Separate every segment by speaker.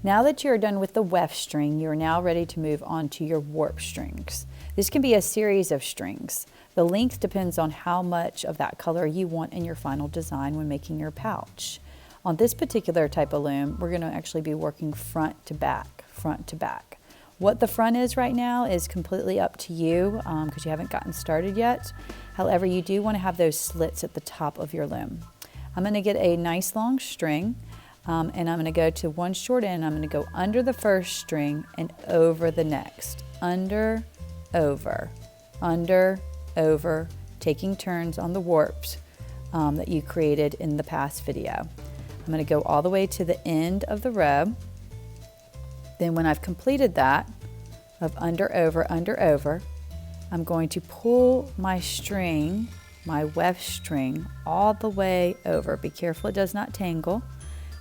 Speaker 1: Now that you're done with the weft string, you're now ready to move on to your warp strings. This can be a series of strings. The length depends on how much of that color you want in your final design when making your pouch. On this particular type of loom, we're going to actually be working front to back, front to back. What the front is right now is completely up to you because you haven't gotten started yet. However, you do want to have those slits at the top of your loom. I'm going to get a nice long string and I'm going to go to one short end. I'm going to go under the first string and over the next. Under, over, taking turns on the warps that you created in the past video. I'm going to go all the way to the end of the row. Then when I've completed that of under, over, I'm going to pull my string, my weft string, all the way over. Be careful it does not tangle.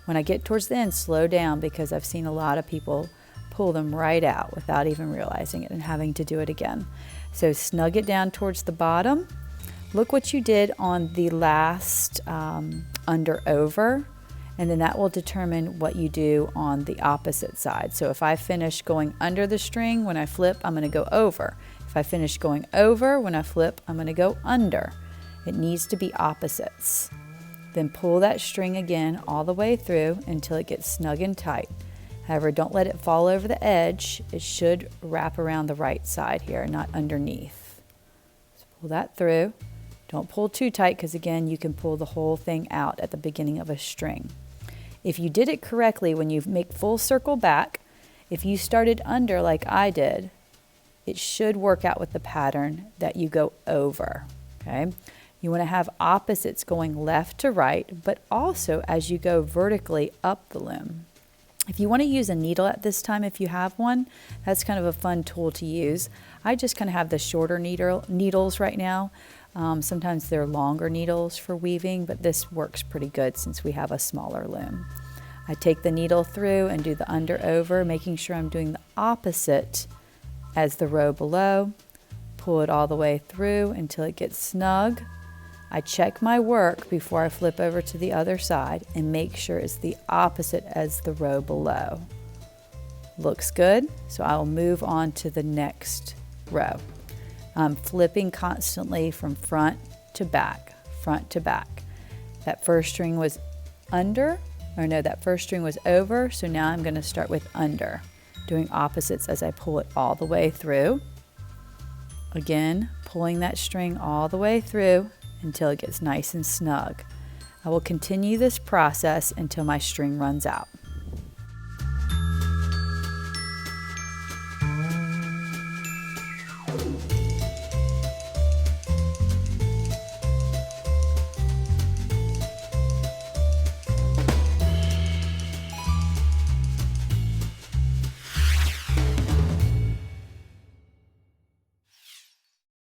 Speaker 1: When I get towards the end, slow down because I've seen a lot of people pull them right out without even realizing it and having to do it again. So snug it down towards the bottom. Look what you did on the last under, over. And then that will determine what you do on the opposite side. So if I finish going under the string, when I flip, I'm going to go over. If I finish going over, when I flip, I'm going to go under. It needs to be opposites. Then pull that string again all the way through until it gets snug and tight. However, don't let it fall over the edge. It should wrap around the right side here, not underneath. So pull that through. Don't pull too tight because again, you can pull the whole thing out at the beginning of a string. If you did it correctly, when you make full circle back, if you started under like I did, it should work out with the pattern that you go over, okay? You want to have opposites going left to right, but also as you go vertically up the loom. If you want to use a needle at this time, if you have one, that's kind of a fun tool to use. I just kind of have the shorter needles right now. Sometimes they're longer needles for weaving, but this works pretty good since we have a smaller loom. I take the needle through and do the under over, making sure I'm doing the opposite as the row below. Pull it all the way through until it gets snug. I check my work before I flip over to the other side and make sure it's the opposite as the row below. Looks good, so I will move on to the next row. I'm flipping constantly from front to back, front to back. That first string was under, or no, that first string was over, so now I'm going to start with under, doing opposites as I pull it all the way through. Again, pulling that string all the way through until it gets nice and snug. I will continue this process until my string runs out.